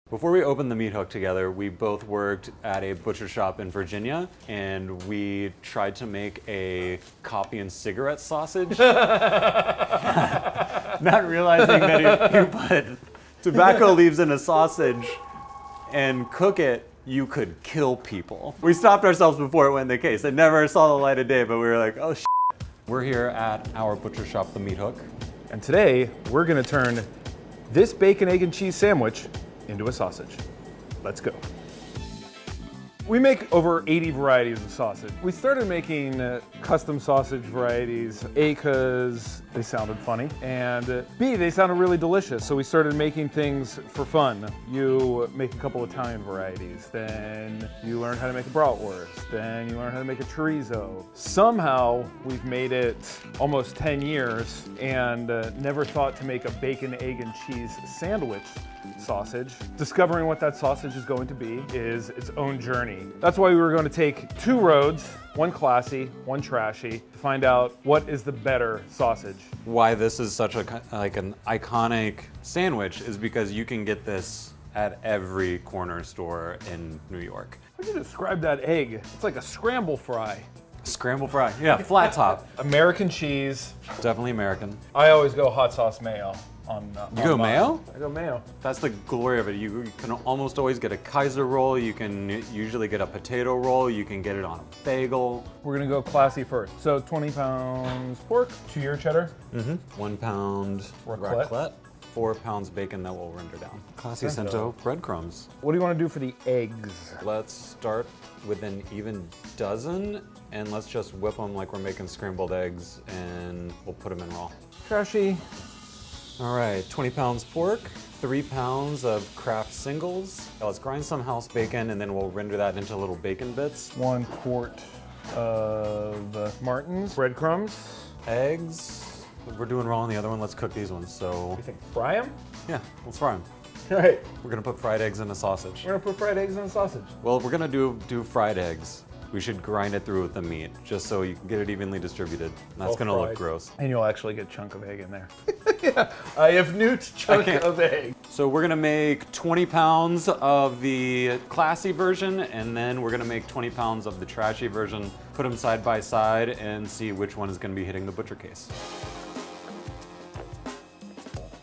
Before we opened the Meat Hook together, we both worked at a butcher shop in Virginia, and we tried to make a coffee and cigarette sausage. Not realizing that if you put tobacco leaves in a sausage and cook it, you could kill people. We stopped ourselves before it went in the case. It never saw the light of day, but we were like, oh, shit. We're here at our butcher shop, the Meat Hook. And today, we're gonna turn this bacon, egg, and cheese sandwich into a sausage. Let's go. We make over 80 varieties of sausage. We started making custom sausage varieties, A, because they sounded funny, and B, they sounded really delicious. So we started making things for fun. You make a couple Italian varieties, then you learn how to make a bratwurst, then you learn how to make a chorizo. Somehow, we've made it almost 10 years and never thought to make a bacon, egg, and cheese sandwich sausage. Discovering what that sausage is going to be is its own journey. That's why we were going to take two roads, one classy, one trashy, to find out what is the better sausage. Why this is such a an iconic sandwich is because you can get this at every corner store in New York. How would you describe that egg? It's like a scramble fry. Scramble fry, yeah, flat top. American cheese. Definitely American. I always go hot sauce mayo. You go mayo? I go mayo. That's the glory of it. You can almost always get a Kaiser roll. You can usually get a potato roll. You can get it on a bagel. We're gonna go classy first. So 20 pounds pork, 2 year cheddar. 1 pound raclette. 4 pounds bacon that we'll render down. Classy Cento breadcrumbs. What do you want to do for the eggs? Let's start with an even dozen, and let's just whip them like we're making scrambled eggs, and we'll put them in raw. Trashy. All right, 20 pounds pork, 3 pounds of Kraft singles. Now let's grind some house bacon, and then we'll render that into little bacon bits. 1 quart of Martin's breadcrumbs. Eggs. We're doing raw on the other one. Let's cook these ones. So, You think fry them? yeah, let's fry them. All right. We're gonna put fried eggs in a sausage. We're gonna put fried eggs in a sausage. Well, if we're gonna do fried eggs, we should grind it through with the meat, just so you can get it evenly distributed. And that's gonna look gross. And you'll actually get a chunk of egg in there. Yeah, I have newt chunk of egg. So we're gonna make 20 pounds of the classy version, and then we're gonna make 20 pounds of the trashy version, put them side by side, and see which one is gonna be hitting the butcher case.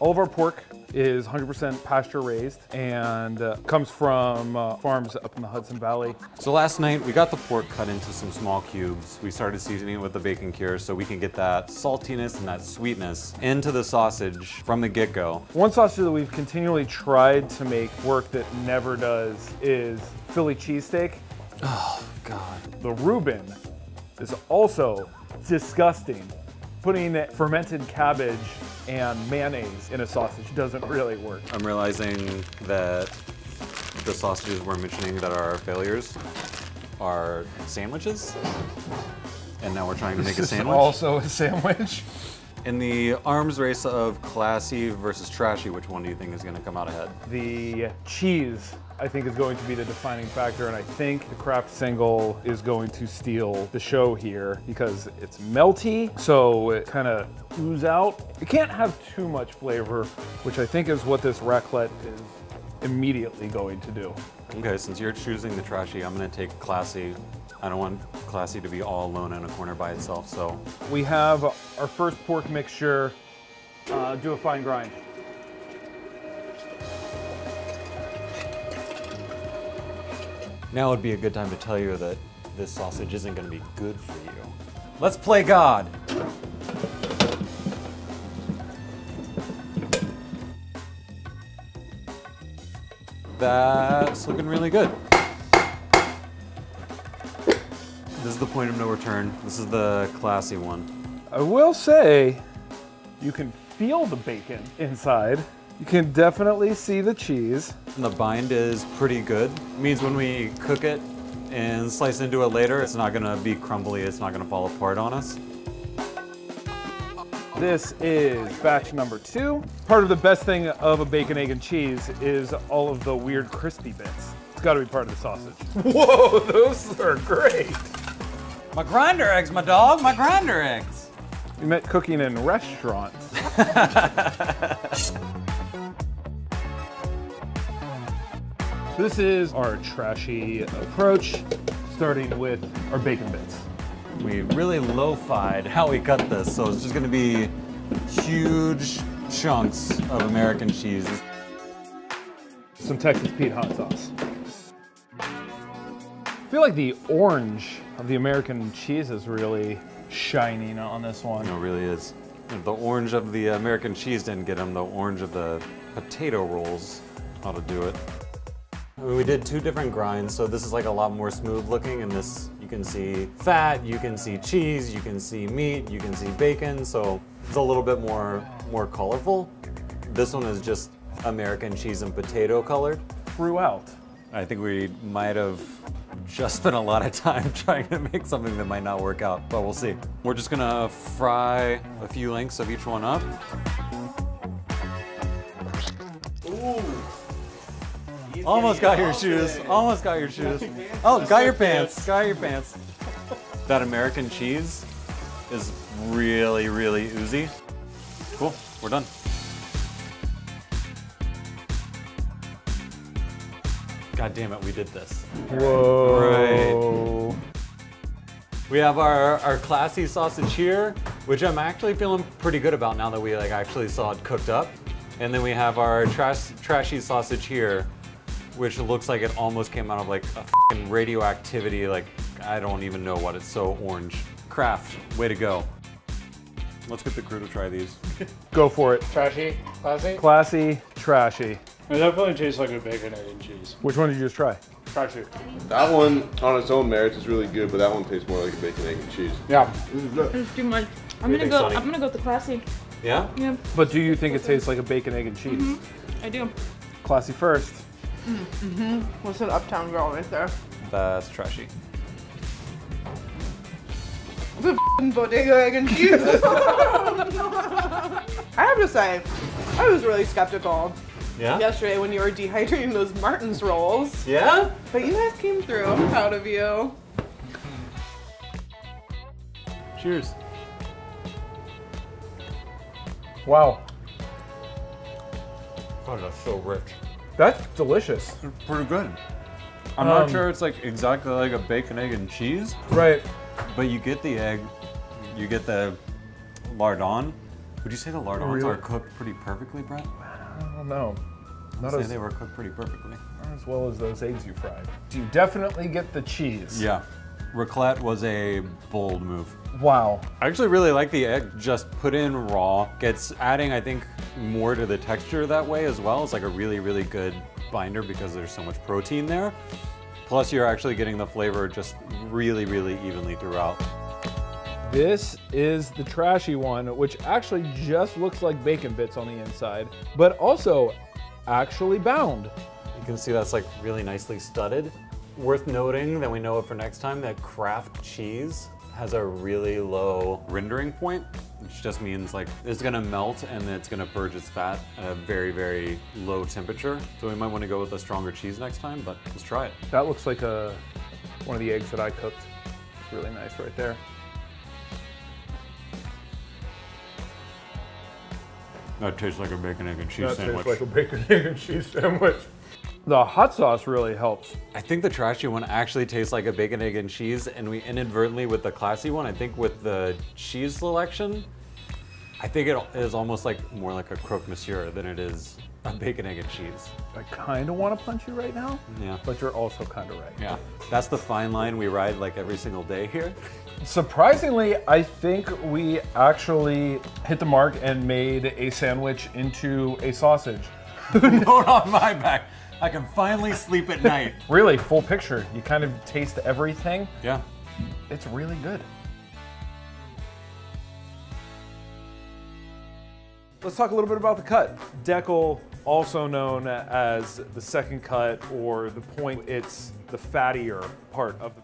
All of our pork is 100% pasture raised and comes from farms up in the Hudson Valley. So last night we got the pork cut into some small cubes. We started seasoning it with the bacon cure so we can get that saltiness and that sweetness into the sausage from the get-go. One sausage that we've continually tried to make work that never does is Philly cheesesteak. Oh, God. The Reuben is also disgusting. Putting fermented cabbage and mayonnaise in a sausage doesn't really work. I'm realizing that the sausages we're mentioning that are our failures are sandwiches, and now we're trying to make a sandwich. Also a sandwich. In the arms race of classy versus trashy, which one do you think is going to come out ahead? The cheese, I think, is going to be the defining factor, and I think the Kraft single is going to steal the show here because it's melty, so it kind of oozes out. It can't have too much flavor, which I think is what this raclette is immediately going to do. Okay, since you're choosing the trashy, I'm going to take classy. I don't want classy to be all alone in a corner by itself, so. We have our first pork mixture. Do a fine grind. Now would be a good time to tell you that this sausage isn't going to be good for you. Let's play God. That's looking really good. This is the point of no return. This is the classy one. I will say, you can feel the bacon inside. You can definitely see the cheese. And the bind is pretty good. It means when we cook it and slice into it later, it's not gonna be crumbly, it's not gonna fall apart on us. This is batch number 2. Part of the best thing of a bacon, egg, and cheese is all of the weird crispy bits. It's gotta be part of the sausage. Whoa, those are great. My grinder eggs, my dog, my grinder eggs. We met cooking in restaurants. This is our trashy approach, starting with our bacon bits. We really lo-fied how we cut this, so it's just gonna be huge chunks of American cheese. Some Texas Pete hot sauce. I feel like the orange of the American cheese is really shining on this one. It really is. If the orange of the American cheese didn't get them, the orange of the potato rolls ought to do it. I mean, we did 2 different grinds, so this is like a lot more smooth looking, and this, you can see fat, you can see cheese, you can see meat, you can see bacon, so it's a little bit more colorful. This one is just American cheese and potato colored. Throughout. I think we might have just spent a lot of time trying to make something that might not work out, but we'll see. We're just gonna fry a few lengths of each one up. Ooh. Almost got your shoes. Almost got your shoes. Oh, got your pants. Got your pants. That American cheese is really, really oozy. Cool, we're done. God damn it, we did this. Whoa. Right. We have our classy sausage here, which I'm actually feeling pretty good about now that we like actually saw it cooked up. And then we have our trashy sausage here, which looks like it almost came out of like a f***ing radioactivity, like I don't even know what, it's so orange. Kraft, way to go. Let's get the crew to try these. Go for it. Trashy, classy. Classy, trashy. It definitely tastes like a bacon, egg, and cheese. Which one did you just try? Trashy. That one, on its own merits, is really good, but that one tastes more like a bacon, egg, and cheese. Yeah. It's too much. do you think, Sonny? I'm gonna go with the classy. Yeah? Yeah, But do you think it tastes like a bacon, egg, and cheese? I do. Classy first. What's an uptown girl right there? That's trashy. The f***ing bodega egg and cheese. I have to say, I was really skeptical Yeah? yesterday when you were dehydrating those Martin's rolls. Yeah? But you guys came through. I'm proud of you. Cheers. Wow. Oh, that's so rich. That's delicious. Pretty good. I'm not sure it's like exactly like a bacon, egg, and cheese, Right. but you get the egg, you get the lardon. Would you say the lardons Really? are cooked pretty perfectly, Brent? I don't know. Not I'd as, say they were cooked pretty perfectly. not as well as those eggs you fried. You definitely get the cheese. Yeah. Raclette was a bold move. Wow. I actually really like the egg just put in raw. It's adding, I think, more to the texture that way as well. It's like a really, really good binder because there's so much protein there. Plus you're actually getting the flavor just really, really evenly throughout. This is the trashy one, which actually just looks like bacon bits on the inside, but also actually bound. You can see that's like really nicely studded. Worth noting that we know it for next time that Kraft cheese has a really low rendering point, which just means like it's gonna melt and it's gonna purge its fat at a very, very low temperature. So we might wanna go with a stronger cheese next time, but let's try it. That looks like one of the eggs that I cooked. It's really nice right there. That tastes like a bacon, egg, and cheese That sandwich. tastes like a bacon, egg, and cheese sandwich. The hot sauce really helps. I think the trashy one actually tastes like a bacon, egg, and cheese, and we inadvertently with the classy one, I think with the cheese selection, I think it is almost like more like a croque monsieur than it is a bacon, egg, and cheese. I kind of want to punch you right now, Yeah. but you're also kind of right. Yeah. That's the fine line we ride like every single day here. Surprisingly, I think we actually hit the mark and made a sandwich into a sausage. Note on my back. I can finally sleep at night. Really, full picture. You kind of taste everything. Yeah. It's really good. Let's talk a little bit about the cut. Deckle, also known as the second cut or the point, it's the fattier part of the